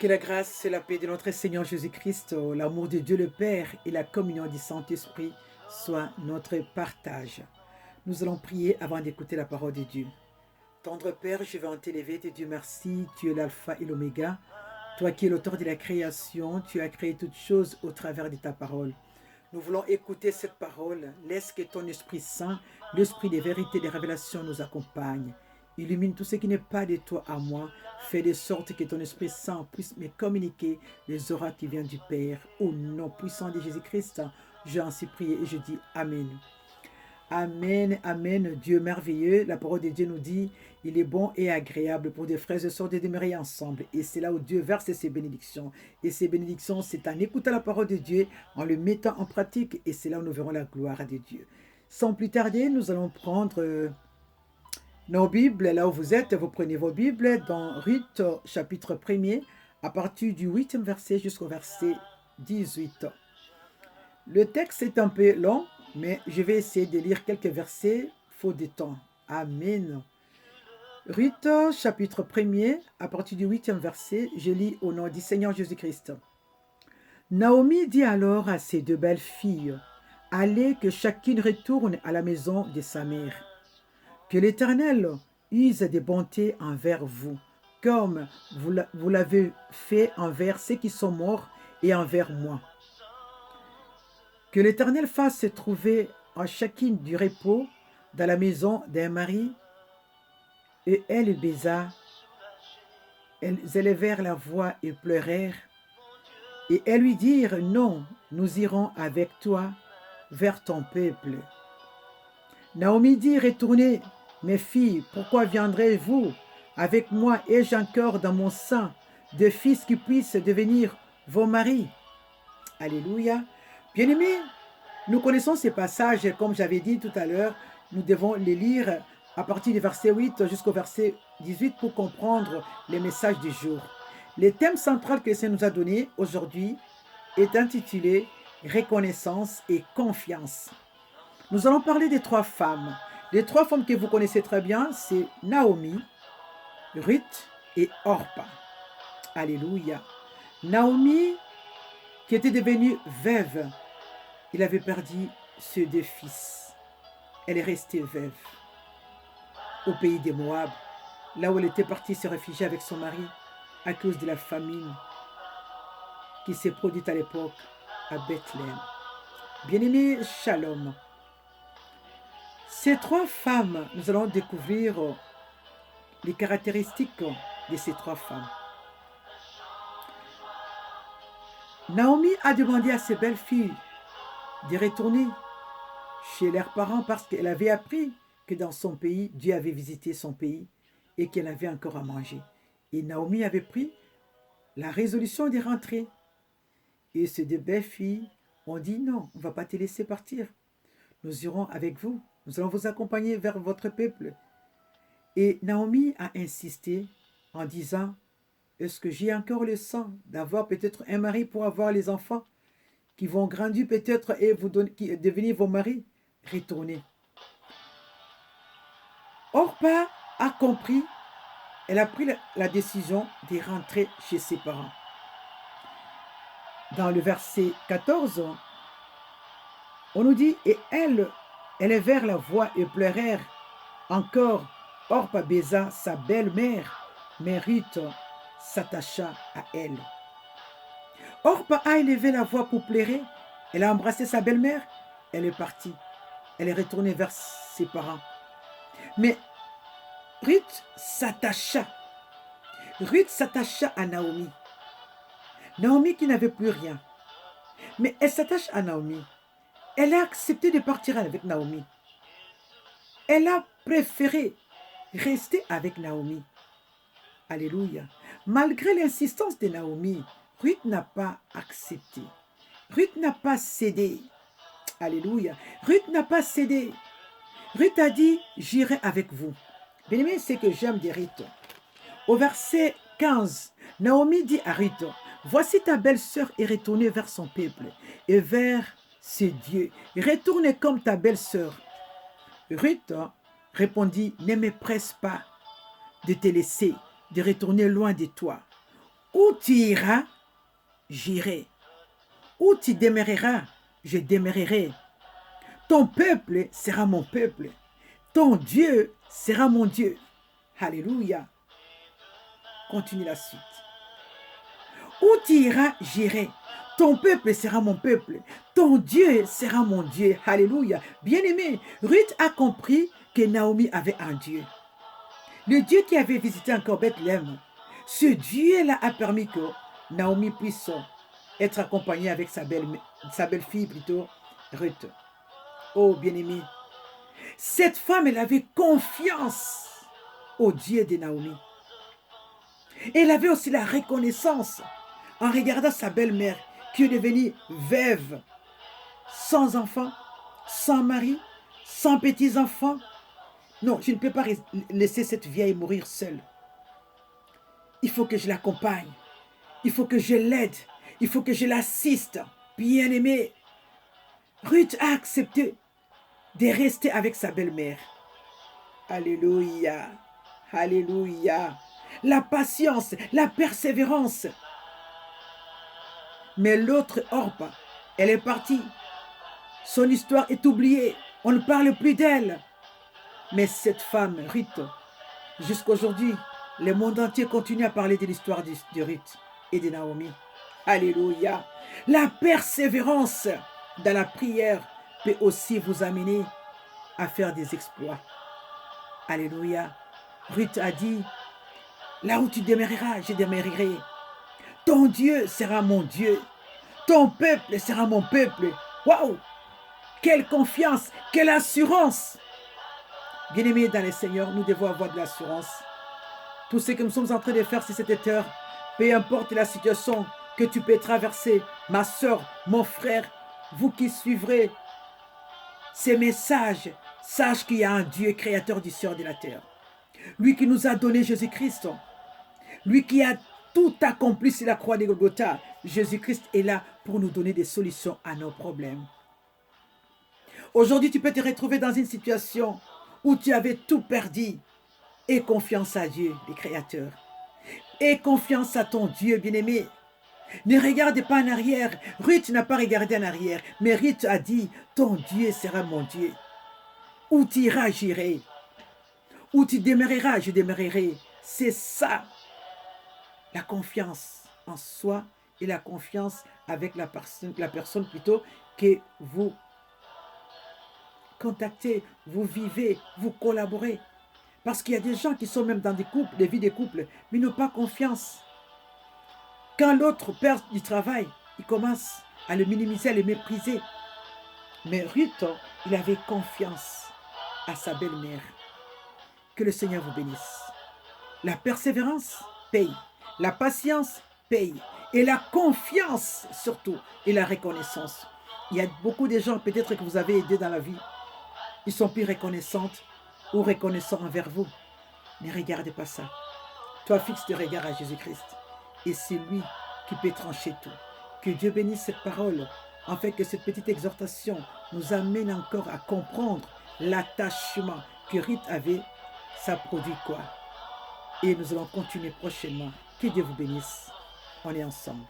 Que la grâce et la paix de notre Seigneur Jésus-Christ, l'amour de Dieu le Père et la communion du Saint-Esprit soient notre partage. Nous allons prier avant d'écouter la parole de Dieu. Tendre Père, je vais t'élever, te dire merci, tu es l'alpha et l'oméga. Toi qui es l'auteur de la création, tu as créé toutes choses au travers de ta parole. Nous voulons écouter cette parole. Laisse que ton Esprit Saint, l'Esprit des vérités, des révélations nous accompagne. Illumine tout ce qui n'est pas de toi à moi. Fais de sorte que ton Esprit Saint puisse me communiquer les oracles qui viennent du Père. Au nom puissant de Jésus-Christ, j'ai ainsi prié et je dis Amen. Amen, Amen, Dieu merveilleux. La parole de Dieu nous dit, il est bon et agréable pour des frères et sœurs de demeurer ensemble. Et c'est là où Dieu verse ses bénédictions. Et ces bénédictions, c'est en écoutant la parole de Dieu, en le mettant en pratique. Et c'est là où nous verrons la gloire de Dieu. Sans plus tarder, nous allons prendre nos Bibles. Là où vous êtes, vous prenez vos Bibles dans Ruth, chapitre 1er, à partir du 8e verset jusqu'au verset 18. Le texte est un peu long, mais je vais essayer de lire quelques versets, faute de temps. Amen. Ruth, chapitre 1er, à partir du 8e verset, je lis au nom du Seigneur Jésus-Christ. Naomi dit alors à ses deux belles filles, « Allez que chacune retourne à la maison de sa mère. Que l'Éternel use de bonté envers vous, comme vous l'avez fait envers ceux qui sont morts et envers moi. Que l'Éternel fasse trouver en chacune du repos dans la maison d'un mari. » Et elle baisa. Elles élevèrent la voix et pleurèrent. Et elles lui dirent, « Non, nous irons avec toi vers ton peuple. » Naomi dit, « Retournez, mes filles, pourquoi viendrez-vous avec moi? Ai-je encore dans mon sein de fils qui puissent devenir vos maris? » Alléluia. Bien-aimés, nous connaissons ces passages, comme j'avais dit tout à l'heure, nous devons les lire à partir du verset 8 jusqu'au verset 18 pour comprendre les messages du jour. Le thème central que le Seigneur nous a donné aujourd'hui est intitulé « Reconnaissance et confiance ». Nous allons parler des trois femmes. Les trois femmes que vous connaissez très bien, c'est Naomi, Ruth et Orpa. Alléluia. Naomi, qui était devenue veuve, il avait perdu ses deux fils. Elle est restée veuve au pays des Moab, là où elle était partie se réfugier avec son mari à cause de la famine qui s'est produite à l'époque à Bethléem. Bien-aimés, shalom. Ces trois femmes, nous allons découvrir les caractéristiques de ces trois femmes. Naomi a demandé à ses belles filles de retourner chez leurs parents parce qu'elle avait appris que dans son pays, Dieu avait visité son pays et qu'elle avait encore à manger. Et Naomi avait pris la résolution de rentrer. Et ces deux belles filles ont dit non, on ne va pas te laisser partir. Nous irons avec vous. Nous allons vous accompagner vers votre peuple. Et Naomi a insisté en disant, est-ce que j'ai encore le sang d'avoir peut-être un mari pour avoir les enfants qui vont grandir peut-être et qui devenir vos maris? Retournez. Orpa a compris, elle a pris la décision de rentrer chez ses parents. Dans le verset 14, on nous dit, et elles élevèrent la voix et pleurèrent. Encore, Orpa baisa sa belle-mère, mais Ruth s'attacha à elle. Orpa a élevé la voix pour pleurer. Elle a embrassé sa belle-mère. Elle est partie. Elle est retournée vers ses parents. Mais Ruth s'attacha. Ruth s'attacha à Naomi. Naomi qui n'avait plus rien. Mais elle s'attache à Naomi. Elle a accepté de partir avec Naomi. Elle a préféré rester avec Naomi. Alléluia. Malgré l'insistance de Naomi, Ruth n'a pas accepté. Ruth n'a pas cédé. Alléluia. Ruth n'a pas cédé. Ruth a dit, j'irai avec vous. Bien-aimé, c'est que j'aime des Ruth. Au verset 15, Naomi dit à Ruth, voici ta belle-sœur est retournée vers son peuple et vers ses dieux. Retourne comme ta belle-sœur. Ruth répondit, ne me presse pas de te laisser, de retourner loin de toi. Où tu iras, j'irai. Où tu demeureras, je demeurerai. Ton peuple sera mon peuple. Ton Dieu sera mon Dieu. Alléluia. Continue la suite. Où tu iras, j'irai. Ton peuple sera mon peuple. Ton Dieu sera mon Dieu. Alléluia. Bien-aimé, Ruth a compris que Naomi avait un Dieu. Le Dieu qui avait visité encore Bethléem. Ce Dieu-là a permis que Naomi puisse être accompagnée avec sa belle-fille plutôt, Ruth. Oh, bien-aimé, cette femme, elle avait confiance au Dieu de Naomi. Elle avait aussi la reconnaissance en regardant sa belle-mère qui est devenue veuve, sans enfant, sans mari, sans petits-enfants. Non, je ne peux pas laisser cette vieille mourir seule. Il faut que je l'accompagne. Il faut que je l'aide. Il faut que je l'assiste. Bien-aimé, Ruth a accepté de rester avec sa belle-mère. Alléluia. Alléluia. La patience, la persévérance. Mais l'autre Orpa, elle est partie. Son histoire est oubliée. On ne parle plus d'elle. Mais cette femme, Ruth, jusqu'à aujourd'hui, le monde entier continue à parler de l'histoire de Ruth et de Naomi. Alléluia. La persévérance dans la prière peut aussi vous amener à faire des exploits. Alléluia. Ruth a dit, là où tu demeureras, je demeurerai. Ton Dieu sera mon Dieu. Ton peuple sera mon peuple. Waouh! Quelle confiance, quelle assurance! Bien-aimés dans le Seigneur, nous devons avoir de l'assurance. Tout ce que nous sommes en train de faire, c'est cette heure. Peu importe la situation que tu peux traverser, ma soeur, mon frère, vous qui suivrez ces messages, sache qu'il y a un Dieu créateur du ciel et de la terre. Lui qui nous a donné Jésus-Christ. Lui qui a tout accompli sur la croix de Golgotha. Jésus-Christ est là pour nous donner des solutions à nos problèmes. Aujourd'hui, tu peux te retrouver dans une situation où tu avais tout perdu. Aie confiance à Dieu, le Créateur. Aie confiance à ton Dieu, bien-aimé. Ne regarde pas en arrière. Ruth n'a pas regardé en arrière. Mais Ruth a dit, ton Dieu sera mon Dieu. Où tu iras, j'irai. Où tu demeureras, je demeurerai. C'est ça. La confiance en soi et la confiance avec la personne plutôt que vous contactez, vous vivez, vous collaborez. Parce qu'il y a des gens qui sont même dans des couples, des vies de couple, mais n'ont pas confiance. Quand l'autre perd du travail, il commence à le minimiser, à le mépriser. Mais Ruth, il avait confiance à sa belle-mère. Que le Seigneur vous bénisse. La persévérance paye. La patience paye. Et la confiance surtout. Et la reconnaissance. Il y a beaucoup de gens peut-être que vous avez aidés dans la vie. Ils sont plus reconnaissantes ou reconnaissants envers vous. Ne regardez pas ça. Toi, fixe tes regards à Jésus-Christ. Et c'est lui qui peut trancher tout. Que Dieu bénisse cette parole, afin que cette petite exhortation nous amène encore à comprendre l'attachement que Ruth avait. Ça produit quoi? Et nous allons continuer prochainement. Que Dieu vous bénisse. On est ensemble.